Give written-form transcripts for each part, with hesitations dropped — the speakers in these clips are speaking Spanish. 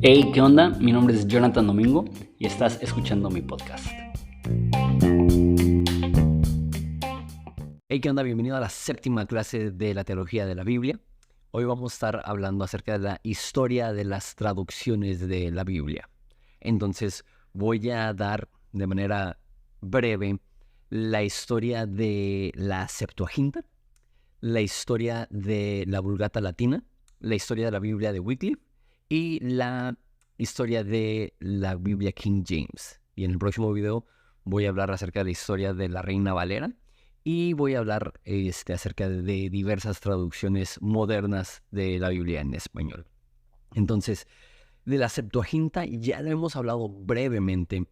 Hey, ¿qué onda? Mi nombre es Jonathan Domingo y estás escuchando mi podcast. Hey, ¿qué onda? Bienvenido a la séptima clase de la teología de la Biblia. Hoy vamos a estar hablando acerca de la historia de las traducciones de la Biblia. Entonces, voy a dar de manera breve la historia de la Septuaginta, la historia de la Vulgata Latina, la historia de la Biblia de Wycliffe y la historia de la Biblia King James. Y en el próximo video voy a hablar acerca de la historia de la Reina Valera y voy a hablar acerca de diversas traducciones modernas de la Biblia en español. Entonces, de la Septuaginta ya lo hemos hablado brevemente,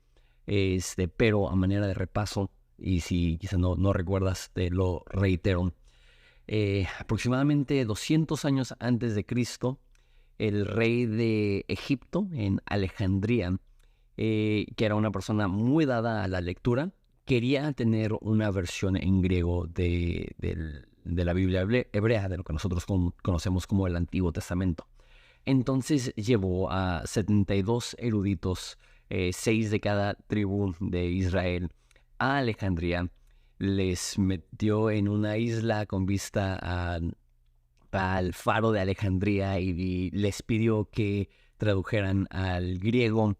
pero a manera de repaso, y si quizás no recuerdas, te lo reitero. Aproximadamente 200 años antes de Cristo, el rey de Egipto, en Alejandría, que era una persona muy dada a la lectura, quería tener una versión en griego de la Biblia hebrea, de lo que nosotros conocemos como el Antiguo Testamento. Entonces llevó a 72 eruditos, 6 de cada tribu de Israel, a Alejandría. Les metió en una isla con vista al faro de Alejandría y les pidió que tradujeran al griego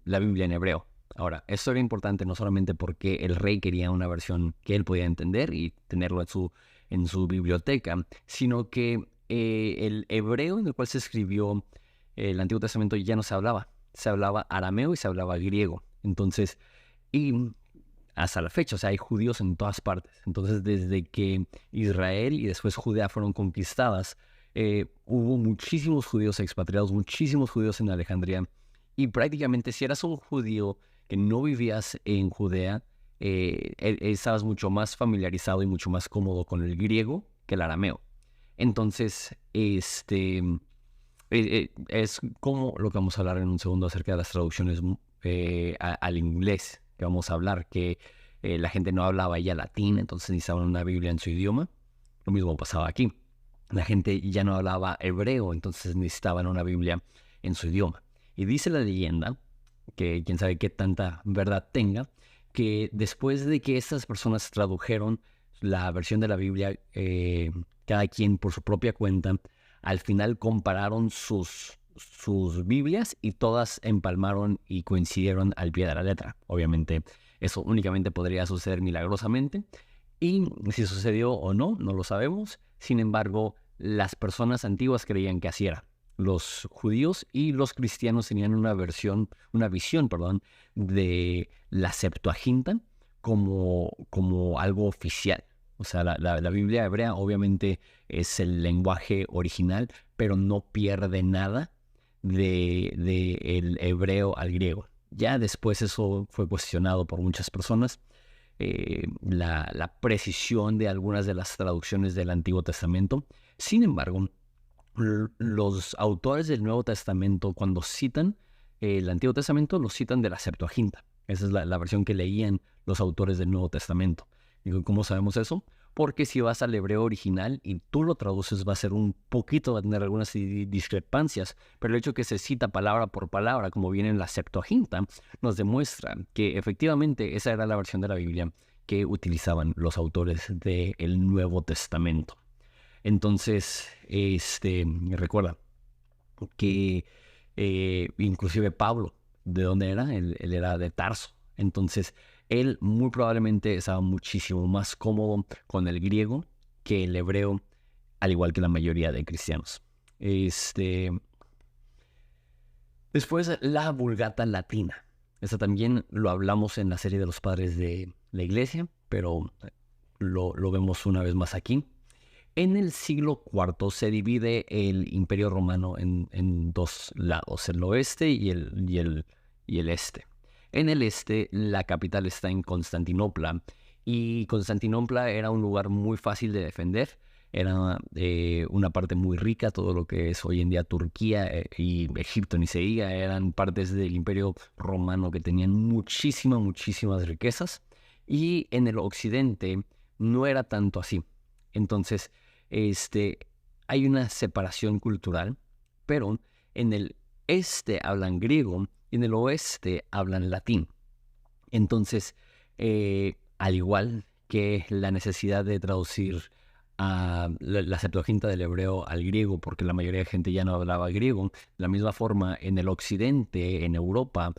la Biblia en hebreo. Ahora, esto era importante no solamente porque el rey quería una versión que él podía entender y tenerlo en su biblioteca, sino que el hebreo en el cual se escribió el Antiguo Testamento ya no se hablaba arameo y se hablaba griego. Entonces, y hasta la fecha, o sea, hay judíos en todas partes. Entonces, desde que Israel y después Judea fueron conquistadas, hubo muchísimos judíos expatriados, muchísimos judíos en Alejandría, y prácticamente si eras un judío que no vivías en Judea, estabas mucho más familiarizado y mucho más cómodo con el griego que el arameo. Entonces, es como lo que vamos a hablar en un segundo acerca de las traducciones al inglés que vamos a hablar, que la gente no hablaba ya latín, entonces necesitaban una Biblia en su idioma. Lo mismo pasaba aquí. La gente ya no hablaba hebreo, entonces necesitaban una Biblia en su idioma. Y dice la leyenda, que quién sabe qué tanta verdad tenga, que después de que estas personas tradujeron la versión de la Biblia, cada quien por su propia cuenta, al final compararon sus Biblias y todas empalmaron y coincidieron al pie de la letra. Obviamente eso únicamente podría suceder milagrosamente y si sucedió o no, no lo sabemos. Sin embargo, las personas antiguas creían que así era. Los judíos y los cristianos tenían una visión, de la Septuaginta como algo oficial. O sea, la Biblia hebrea obviamente es el lenguaje original, pero no pierde nada de el hebreo al griego. Ya después eso fue cuestionado por muchas personas. La precisión de algunas de las traducciones del Antiguo Testamento. Sin embargo, los autores del Nuevo Testamento, cuando citan el Antiguo Testamento, lo citan de la Septuaginta. Esa es la versión que leían los autores del Nuevo Testamento. Digo, ¿cómo sabemos eso? Porque si vas al hebreo original y tú lo traduces, va a ser un poquito, va a tener algunas discrepancias, pero el hecho que se cita palabra por palabra, como viene en la Septuaginta, nos demuestra que efectivamente esa era la versión de la Biblia que utilizaban los autores del Nuevo Testamento. Entonces, recuerda que inclusive Pablo, ¿de dónde era? Él era de Tarso. Entonces, él muy probablemente estaba muchísimo más cómodo con el griego que el hebreo, al igual que la mayoría de cristianos. Después, la Vulgata Latina. Esta también lo hablamos en la serie de los padres de la iglesia, pero lo vemos una vez más aquí. En el siglo IV se divide el Imperio Romano en dos lados, el oeste y el este. En el este, la capital está en Constantinopla, y Constantinopla era un lugar muy fácil de defender. Era una parte muy rica, todo lo que es hoy en día Turquía y Egipto, ni se diga, eran partes del Imperio Romano que tenían muchísimas riquezas. Y en el occidente no era tanto así. Entonces, este, hay una separación cultural, pero en el este hablan griego y en el oeste hablan latín. Entonces, al igual que la necesidad de traducir a la Septuaginta del hebreo al griego, porque la mayoría de gente ya no hablaba griego, de la misma forma en el occidente, en Europa,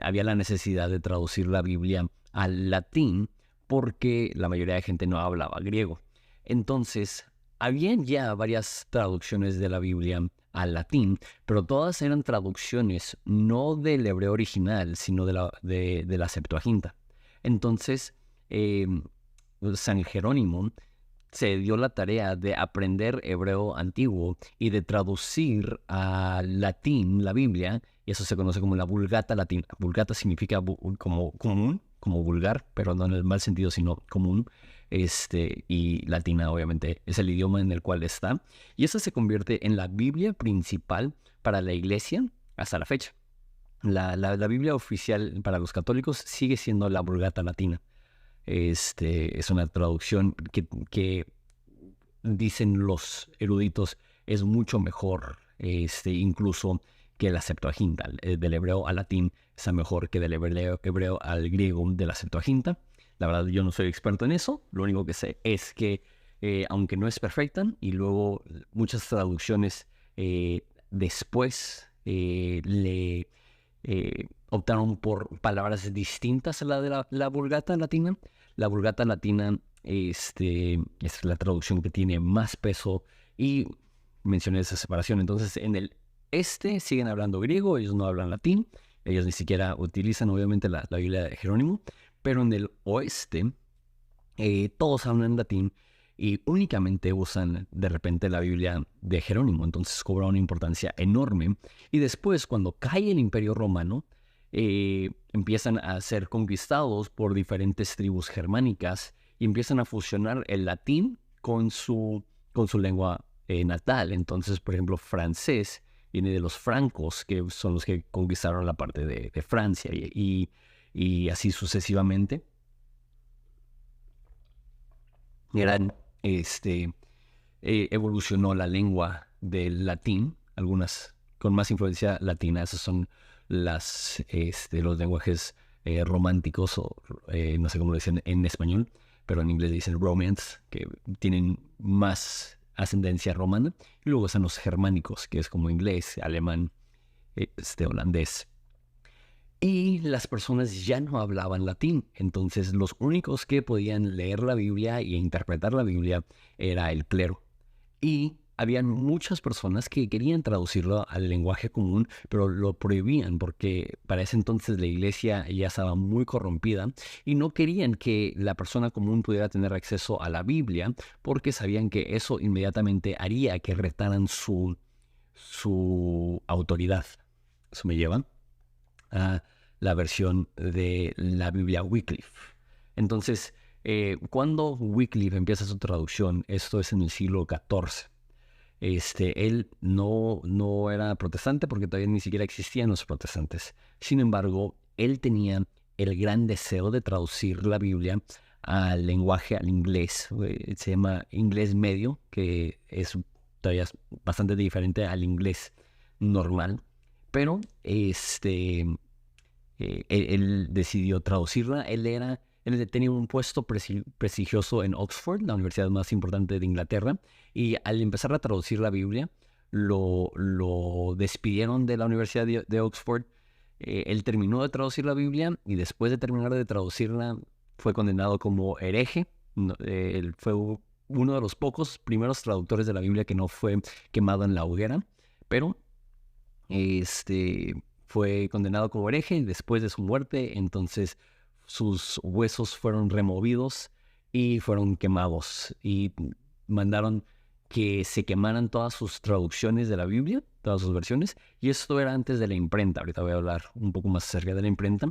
había la necesidad de traducir la Biblia al latín, porque la mayoría de gente no hablaba griego. Entonces, habían ya varias traducciones de la Biblia al latín, pero todas eran traducciones no del hebreo original, sino de la Septuaginta. Entonces, San Jerónimo se dio la tarea de aprender hebreo antiguo y de traducir al latín la Biblia, y eso se conoce como la Vulgata latina. Vulgata significa como común, como vulgar, pero no en el mal sentido, sino común. Y latina, obviamente, es el idioma en el cual está. Y eso se convierte en la Biblia principal para la iglesia hasta la fecha. La Biblia oficial para los católicos sigue siendo la Vulgata latina. Es una traducción que dicen los eruditos es mucho mejor, incluso que la Septuaginta. Del hebreo al latín está mejor que del hebreo al griego de la Septuaginta. La verdad, yo no soy experto en eso. Lo único que sé es que, aunque no es perfecta, y luego muchas traducciones después optaron por palabras distintas a la de la Vulgata latina. La Vulgata latina es la traducción que tiene más peso y mencioné esa separación. Entonces, en el este siguen hablando griego, ellos no hablan latín, ellos ni siquiera utilizan obviamente la Biblia de Jerónimo, pero en el oeste todos hablan latín y únicamente usan de repente la Biblia de Jerónimo. Entonces cobra una importancia enorme. Y después, cuando cae el Imperio Romano, empiezan a ser conquistados por diferentes tribus germánicas y empiezan a fusionar el latín con su lengua natal. Entonces, por ejemplo, francés viene de los francos, que son los que conquistaron la parte de Francia y así sucesivamente. Evolucionó la lengua del latín, algunas con más influencia latina. Esos son los lenguajes románticos, o no sé cómo lo dicen en español, pero en inglés dicen romance, que tienen más ascendencia romana. Y luego están los germánicos, que es como inglés, alemán, holandés. Y las personas ya no hablaban latín, entonces los únicos que podían leer la Biblia e interpretar la Biblia era el clero. Y habían muchas personas que querían traducirlo al lenguaje común, pero lo prohibían porque para ese entonces la iglesia ya estaba muy corrompida y no querían que la persona común pudiera tener acceso a la Biblia porque sabían que eso inmediatamente haría que retaran su autoridad. Eso me lleva a la versión de la Biblia Wycliffe. Entonces, cuando Wycliffe empieza su traducción, esto es en el siglo XIV. Él no era protestante porque todavía ni siquiera existían los protestantes. Sin embargo, él tenía el gran deseo de traducir la Biblia al lenguaje, al inglés. Se llama inglés medio, que es todavía bastante diferente al inglés normal. Pero él decidió traducirla. Él tenía un puesto prestigioso en Oxford, la universidad más importante de Inglaterra, y al empezar a traducir la Biblia, lo despidieron de la Universidad de Oxford. Él terminó de traducir la Biblia y después de terminar de traducirla fue condenado como hereje. Él fue uno de los pocos primeros traductores de la Biblia que no fue quemado en la hoguera, pero fue condenado como hereje después de su muerte. Entonces sus huesos fueron removidos y fueron quemados y mandaron que se quemaran todas sus traducciones de la Biblia, todas sus versiones, y esto era antes de la imprenta. Ahorita voy a hablar un poco más acerca de la imprenta.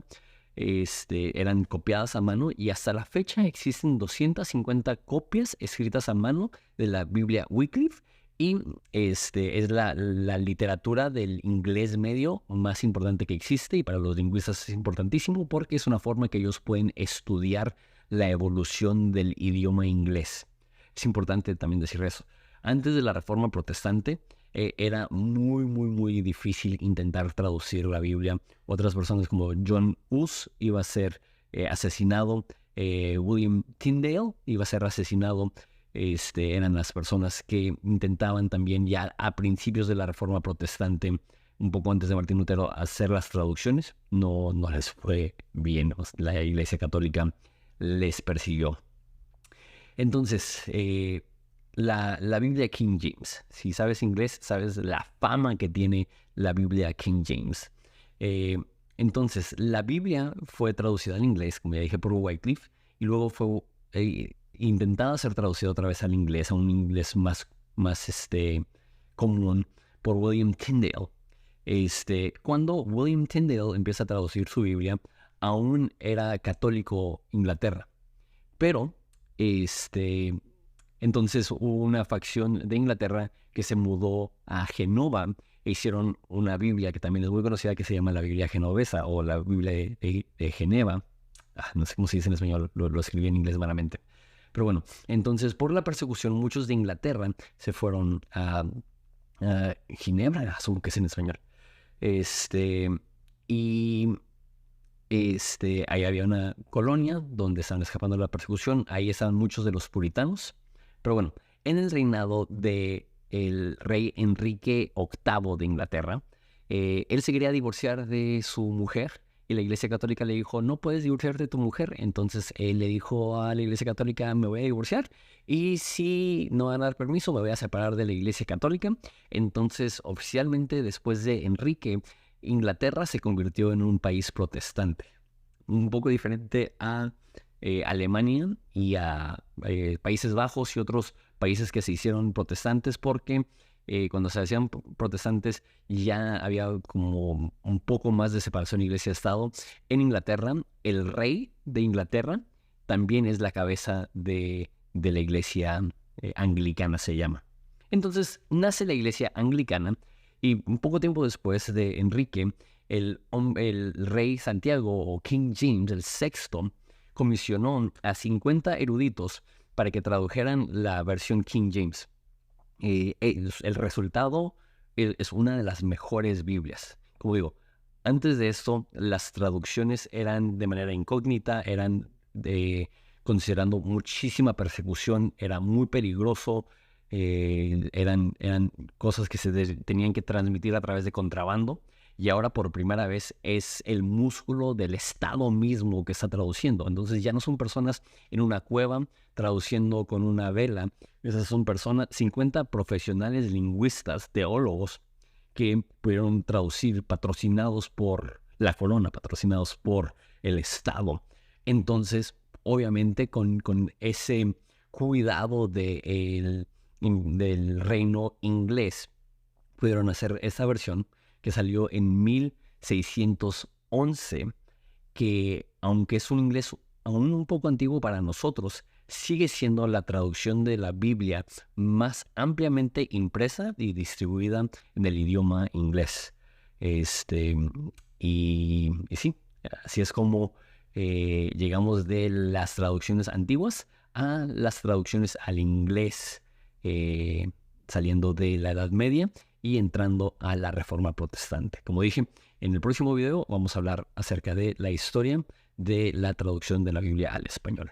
Eran copiadas a mano y hasta la fecha existen 250 copias escritas a mano de la Biblia Wycliffe. Y es la literatura del inglés medio más importante que existe, y para los lingüistas es importantísimo porque es una forma que ellos pueden estudiar la evolución del idioma inglés. es importante también decir eso. Antes de la Reforma Protestante, era muy, muy, muy difícil intentar traducir la Biblia. Otras personas como John Hus iba a ser asesinado, William Tyndale iba a ser asesinado. Eran las personas que intentaban también ya a principios de la Reforma Protestante, un poco antes de Martín Lutero, hacer las traducciones. No les fue bien. La Iglesia Católica les persiguió. Entonces, la Biblia King James. Si sabes inglés, sabes la fama que tiene la Biblia King James. Entonces, la Biblia fue traducida al inglés, como ya dije, por Wycliffe, y luego fue intentada ser traducida otra vez al inglés, a un inglés más común, por William Tyndale. Cuando William Tyndale empieza a traducir su Biblia, aún era católico Inglaterra, pero entonces hubo una facción de Inglaterra que se mudó a Genova e hicieron una Biblia que también es muy conocida, que se llama la Biblia Genovesa o la Biblia de Geneva. No sé cómo se dice en español, lo escribí en inglés malamente. Pero bueno, entonces por la persecución muchos de Inglaterra se fueron a Ginebra, asumo que es en español. Ahí había una colonia donde estaban escapando de la persecución. Ahí estaban muchos de los puritanos. Pero bueno, en el reinado del rey Enrique VIII de Inglaterra, él se quería divorciar de su mujer y la Iglesia Católica le dijo, no puedes divorciarte de tu mujer. Entonces él le dijo a la Iglesia Católica, me voy a divorciar y si no van a dar permiso, me voy a separar de la Iglesia Católica. Entonces, oficialmente, después de Enrique, Inglaterra se convirtió en un país protestante, un poco diferente a Alemania y a Países Bajos y otros países que se hicieron protestantes, porque cuando se hacían protestantes ya había como un poco más de separación iglesia-estado. En Inglaterra, el rey de Inglaterra también es la cabeza de la iglesia anglicana, se llama. Entonces nace la iglesia anglicana y un poco tiempo después de Enrique, el rey Santiago o King James, el sexto, comisionó a 50 eruditos para que tradujeran la versión King James. El resultado es una de las mejores Biblias. Como digo, antes de esto, las traducciones eran de manera incógnita, eran considerando muchísima persecución, era muy peligroso, eran cosas que se tenían que transmitir a través de contrabando. Y ahora por primera vez es el músculo del Estado mismo que está traduciendo. Entonces ya no son personas en una cueva traduciendo con una vela. Esas son personas, 50 profesionales lingüistas, teólogos, que pudieron traducir patrocinados por la corona, patrocinados por el Estado. Entonces, obviamente con ese cuidado del reino inglés, pudieron hacer esa versión que salió en 1611, que aunque es un inglés aún un poco antiguo para nosotros, sigue siendo la traducción de la Biblia más ampliamente impresa y distribuida en el idioma inglés. Y sí, así es como llegamos de las traducciones antiguas a las traducciones al inglés, saliendo de la Edad Media y entrando a la Reforma Protestante. Como dije, en el próximo video vamos a hablar acerca de la historia de la traducción de la Biblia al español.